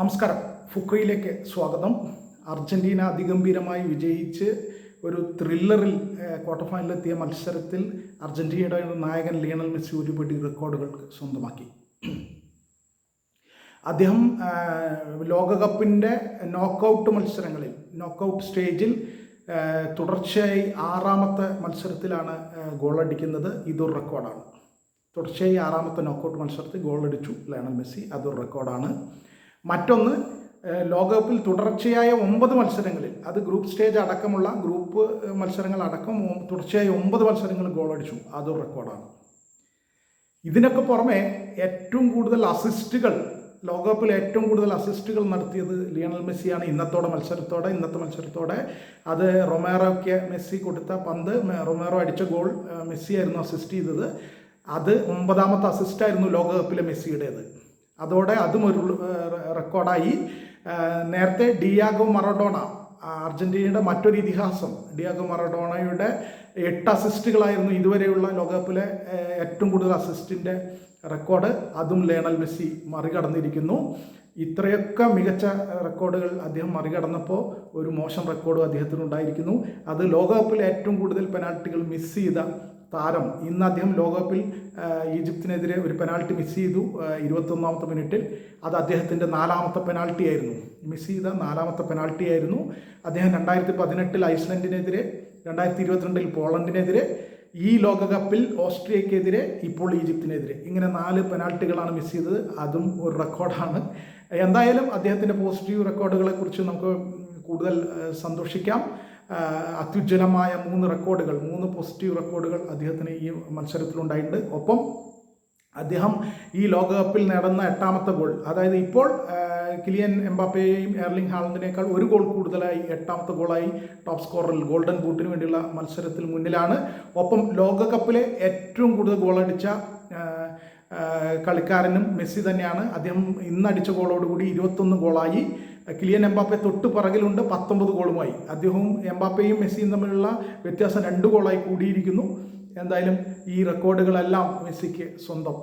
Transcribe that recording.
നമസ്കാരം. ഫുക്രയിലേക്ക് സ്വാഗതം. അർജന്റീന അതിഗംഭീരമായി വിജയിച്ച് ഒരു ത്രില്ലറിൽ ക്വാർട്ടർ ഫൈനലിലെത്തിയ മത്സരത്തിൽ അർജന്റീനയുടെ നായകൻ ലിയണൽ മെസ്സി ഒരുപടി റെക്കോർഡുകൾ സ്വന്തമാക്കി. അദ്ദേഹം ലോകകപ്പിൻ്റെ നോക്കൗട്ട് സ്റ്റേജിൽ തുടർച്ചയായി 6ാമത്തെ മത്സരത്തിലാണ് ഗോളടിക്കുന്നത്. ഇതൊരു റെക്കോർഡാണ്. തുടർച്ചയായി 6ാമത്തെ നോക്കൗട്ട് മത്സരത്തിൽ ഗോളടിച്ചു ലിയണൽ മെസ്സി. അതൊരു റെക്കോർഡാണ്. മറ്റൊന്ന്, ലോകകപ്പിൽ തുടർച്ചയായ 9 മത്സരങ്ങളിൽ, അത് ഗ്രൂപ്പ് സ്റ്റേജ് അടക്കമുള്ള ഗ്രൂപ്പ് മത്സരങ്ങൾ അടക്കം തുടർച്ചയായ 9 മത്സരങ്ങൾ ഗോളടിച്ചു. അതൊരു റെക്കോർഡാണ്. ഇതിനൊക്കെ പുറമെ ഏറ്റവും കൂടുതൽ അസിസ്റ്റുകൾ, ലോകകപ്പിൽ ഏറ്റവും കൂടുതൽ അസിസ്റ്റുകൾ നടത്തിയത് ലിയണൽ മെസ്സിയാണ്. ഇന്നത്തെ മത്സരത്തോടെ അത് റൊമേറോയ്ക്ക് മെസ്സി കൊടുത്ത പന്ത്, റൊമേറോ അടിച്ച ഗോൾ മെസ്സിയായിരുന്നു അസിസ്റ്റ് ചെയ്തത്. അത് 9ാമത്തെ അസിസ്റ്റായിരുന്നു ലോകകപ്പിലെ മെസ്സിയുടേത്. അതോടെ അതും ഒരു റെക്കോർഡായി. നേരത്തെ ഡിയാഗോ മറഡോണ, അർജന്റീനയുടെ മറ്റൊരു ഇതിഹാസം, ഡിയാഗോ മറഡോണയുടെ 8 അസിസ്റ്റുകളായിരുന്നു ഇതുവരെയുള്ള ലോകകപ്പിലെ ഏറ്റവും കൂടുതൽ അസിസ്റ്റിൻ്റെ റെക്കോർഡ്. അതും ലിയണൽ മെസ്സി മറികടന്നിരിക്കുന്നു. ഇത്രയൊക്കെ മികച്ച റെക്കോർഡുകൾ അദ്ദേഹം മറികടന്നപ്പോൾ ഒരു മോശം റെക്കോർഡും അദ്ദേഹത്തിനുണ്ടായിരിക്കുന്നു. അത് ലോകകപ്പിൽ ഏറ്റവും കൂടുതൽ പെനാൽറ്റികൾ മിസ് ചെയ്ത താരം. ഇന്ന് അദ്ദേഹം ലോകകപ്പിൽ ഈജിപ്തിനെതിരെ ഒരു പെനാൽറ്റി മിസ് ചെയ്തു 21ാമത്തെ മിനിറ്റിൽ. അത് അദ്ദേഹത്തിൻ്റെ 4ാമത്തെ പെനാൽറ്റി ആയിരുന്നു. മിസ് ചെയ്ത 4ാമത്തെ പെനാൽറ്റി ആയിരുന്നു. അദ്ദേഹം 2018 ഐസ്ലൻഡിനെതിരെ, 2022 പോളണ്ടിനെതിരെ, ഈ ലോകകപ്പിൽ ഓസ്ട്രിയക്കെതിരെ, ഇപ്പോൾ ഈജിപ്തിനെതിരെ, ഇങ്ങനെ 4 പെനാൽറ്റികളാണ് മിസ് ചെയ്തത്. അതും ഒരു റെക്കോർഡാണ്. എന്തായാലും അദ്ദേഹത്തിൻ്റെ പോസിറ്റീവ് റെക്കോർഡുകളെ കുറിച്ച് നമുക്ക് കൂടുതൽ സന്തോഷിക്കാം. അത്യുജ്വലമായ 3 പോസിറ്റീവ് റെക്കോർഡുകൾ അദ്ദേഹത്തിന് ഈ മത്സരത്തിലുണ്ടായിട്ടുണ്ട്. ഒപ്പം അദ്ദേഹം ഈ ലോകകപ്പിൽ നേടുന്ന 8ാമത്തെ ഗോൾ, അതായത് ഇപ്പോൾ കിലിയൻ എംബാപ്പയെയും എർലിംഗ് ഹാലൻഡിനേക്കാൾ ഒരു ഗോൾ കൂടുതലായി 8ാമത്തെ ഗോളായി ടോപ്പ് സ്കോറിൽ ഗോൾഡൻ ബൂട്ടിന് വേണ്ടിയുള്ള മത്സരത്തിൽ മുന്നിലാണ്. ഒപ്പം ലോകകപ്പിലെ ഏറ്റവും കൂടുതൽ ഗോളടിച്ച കളിക്കാരനും മെസ്സി തന്നെയാണ്. അദ്ദേഹം ഇന്നടിച്ച ഗോളോടുകൂടി 21 ഗോളായി. കിലിയൻ എംബാപ്പെ തൊട്ട് പിറകിലുണ്ട് 19 ഗോളുമായി. അദ്ദേഹവും എംബാപ്പയും മെസ്സിയും തമ്മിലുള്ള വ്യത്യാസം 2 ഗോളായി കൂടിയിരിക്കുന്നു. എന്തായാലും ഈ റെക്കോർഡുകളെല്ലാം മെസ്സിക്ക് സ്വന്തം.